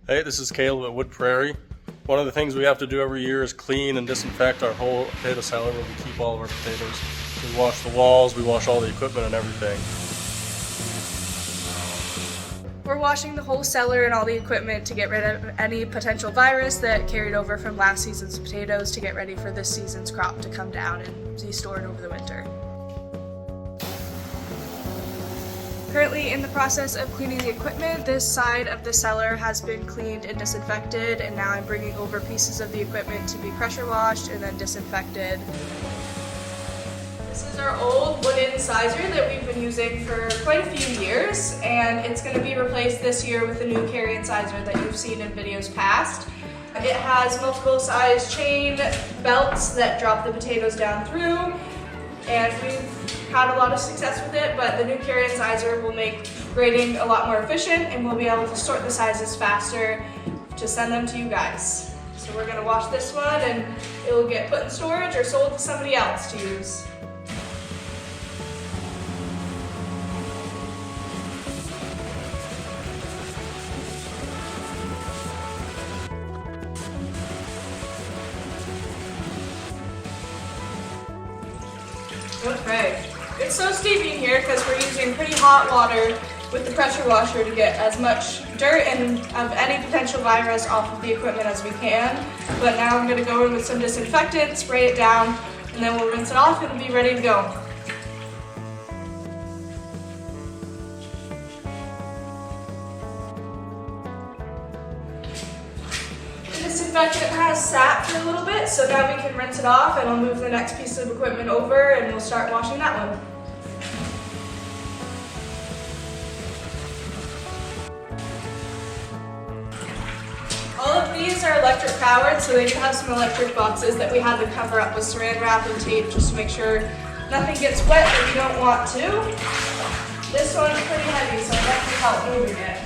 Hey, this is Caleb at Wood Prairie. One of the things we have to do every year is clean and disinfect our whole potato cellar where we keep all of our potatoes. We wash the walls, we wash all the equipment and everything. We're washing the whole cellar and all the equipment to get rid of any potential virus that carried over from last season's potatoes to get ready for this season's crop to come down and be stored over the winter. Currently in the process of cleaning the equipment. This side of the cellar has been cleaned and disinfected, and now I'm bringing over pieces of the equipment to be pressure washed and then disinfected. This is our old wooden sizer that we've been using for quite a few years, and it's going to be replaced this year with a new carry incisor that you've seen in videos past. It has multiple size chain belts that drop the potatoes down through, and we've had a lot of success with it, but the new carry incisor will make grading a lot more efficient, and we'll be able to sort the sizes faster to send them to you guys. So we're going to wash this one, and it will get put in storage or sold to somebody else to use. Okay, it's so steamy in here because we're using pretty hot water with the pressure washer to get as much dirt and of any potential virus off of the equipment as we can. But now I'm going to go in with some disinfectant, spray it down, and then we'll rinse it off and it'll be ready to go. The disinfectant has sat for a little bit, so now we can rinse it off, and I'll move the next piece of equipment over and we'll start washing that one. All of these are electric powered, so they do have some electric boxes that we had to cover up with saran wrap and tape just to make sure nothing gets wet that we don't want to. This one's pretty heavy, so I have to help moving it.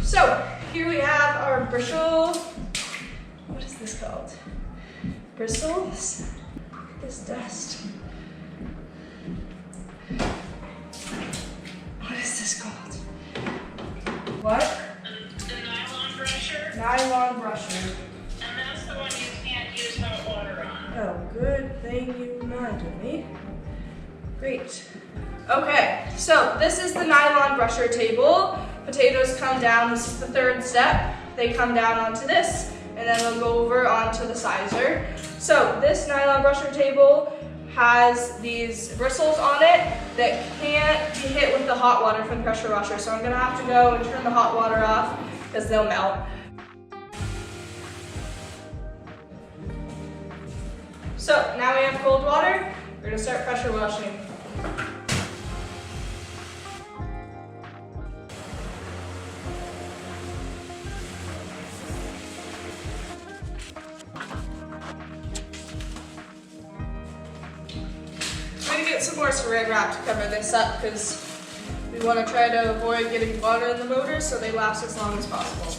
So here we have our bristle. What is this called? Bristles? This dust. What is this called? What? The nylon brusher. Nylon brusher. And that's the one you can't use hot water on. Oh, good thing you reminded me. Great. Okay, so this is the nylon brusher table. Potatoes come down, this is the third step. They come down onto this, and then they'll go over onto the sizer. So this nylon brusher table has these bristles on it that can't be hit with the hot water from the pressure washer. So I'm gonna have to go and turn the hot water off because they'll melt. So now we have cold water. We're gonna start pressure washing. I'm gonna get some more saran wrap to cover this up because we want to try to avoid getting water in the motors so they last as long as possible.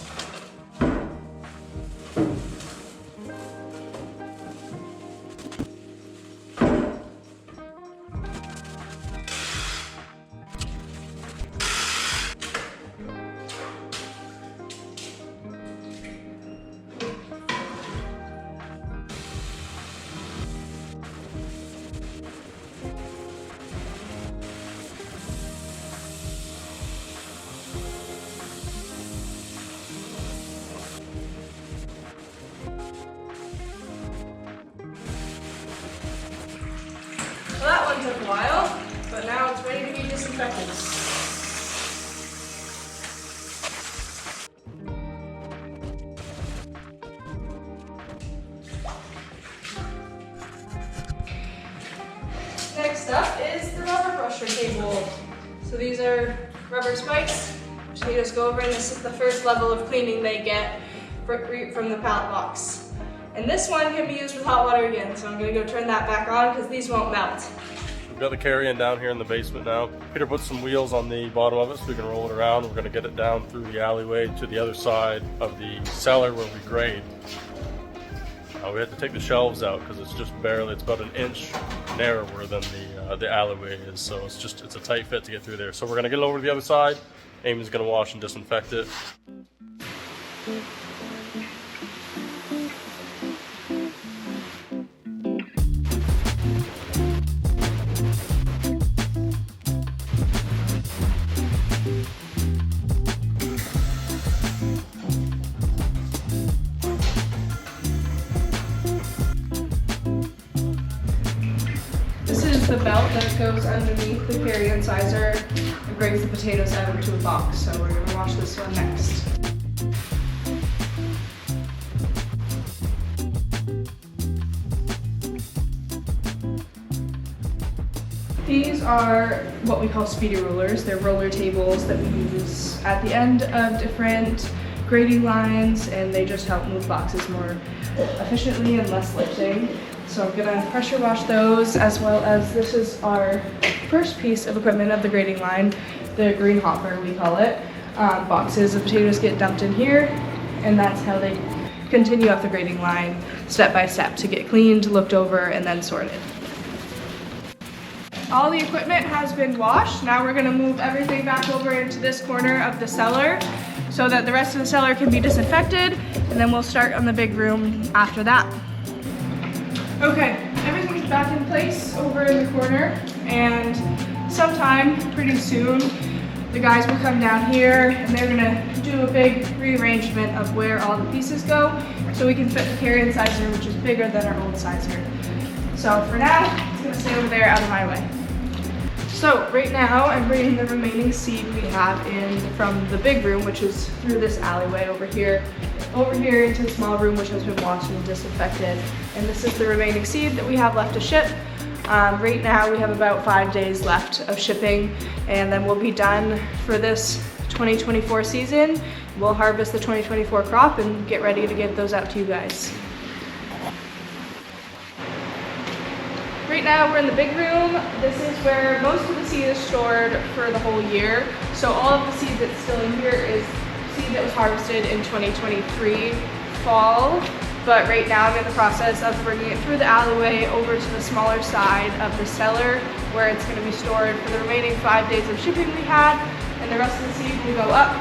Well, that one took a while, but now it's ready to be disinfected. Next up is the rubber brusher table. So these are rubber spikes. Potatoes go over, and this is the first level of cleaning they get from the pallet box. And this one can be used with hot water again, so I'm going to go turn that back on because these won't melt. We've got the carry-in down here in the basement now. Peter put some wheels on the bottom of it so we can roll it around. We're gonna get it down through the alleyway to the other side of the cellar where we grade. We had to take the shelves out because it's just barely, it's about an inch narrower than the alleyway is. So it's a tight fit to get through there. So we're gonna get it over to the other side. Amy's gonna wash and disinfect it. This is the belt that goes underneath the carry-in sizer and brings the potatoes out into a box. So we're gonna wash this one next. These are what we call speedy rollers. They're roller tables that we use at the end of different grading lines, and they just help move boxes more efficiently and less lifting. So I'm gonna pressure wash those, as well as this is our first piece of equipment of the grading line, the green hopper we call it. Boxes of potatoes get dumped in here, and that's how they continue up the grading line step by step to get cleaned, looked over, and then sorted. All the equipment has been washed. Now we're gonna move everything back over into this corner of the cellar so that the rest of the cellar can be disinfected, and then we'll start on the big room after that. Okay, everything's back in place over in the corner, and sometime pretty soon the guys will come down here and they're gonna do a big rearrangement of where all the pieces go so we can fit the carry-in sizer, which is bigger than our old sizer. So for now, it's gonna stay over there out of my way. So right now I'm bringing the remaining seed we have in from the big room, which is through this alleyway over here into the small room, which has been washed and disinfected. And this is the remaining seed that we have left to ship. Right now we have about 5 days left of shipping, and then we'll be done for this 2024 season. We'll harvest the 2024 crop and get ready to get those out to you guys. Right now we're in the big room. This is where most of the seed is stored for the whole year. So all of the seed that's still in here is seed that was harvested in 2023 fall. But right now I'm in the process of bringing it through the alleyway over to the smaller side of the cellar where it's going to be stored for the remaining 5 days of shipping we had. And the rest of the seed will go up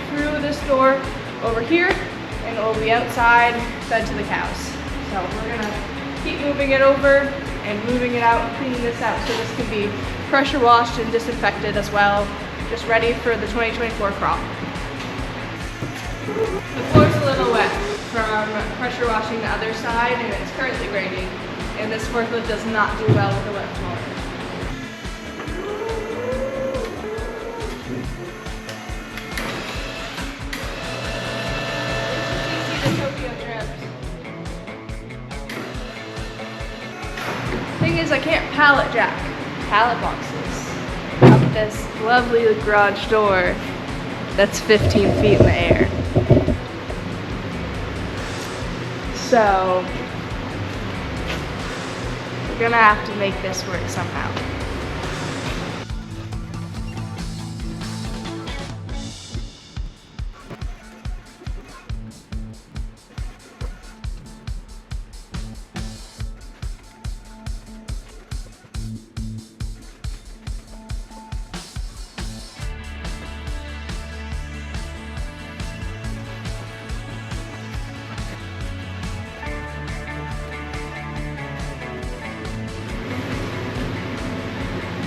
through this door over here, and it will be outside fed to the cows. So we're going to keep moving it over and moving it out and cleaning this out so this can be pressure washed and disinfected as well, just ready for the 2024 crop. The floor's a little wet from pressure washing the other side, and it's currently raining, and this forklift does not do well with a wet floor. Thing is, I can't pallet jack pallet boxes up this lovely garage door that's 15 feet in the air. So we're gonna have to make this work somehow.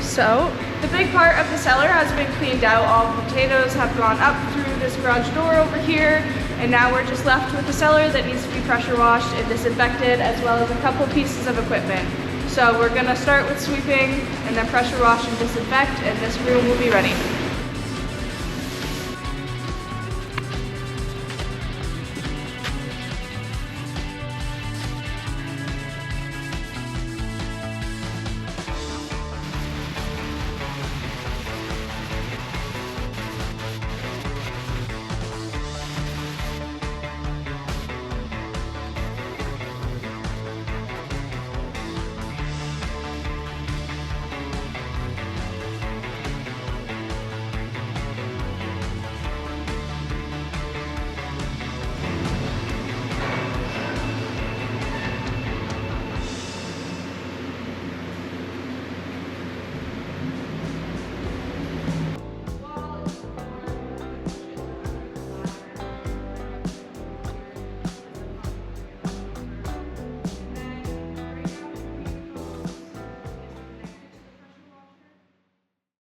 So the big part of the cellar has been cleaned out. All the potatoes have gone up through this garage door over here, and now we're just left with the cellar that needs to be pressure washed and disinfected, as well as a couple pieces of equipment. So we're gonna start with sweeping and then pressure wash and disinfect, and this room will be ready.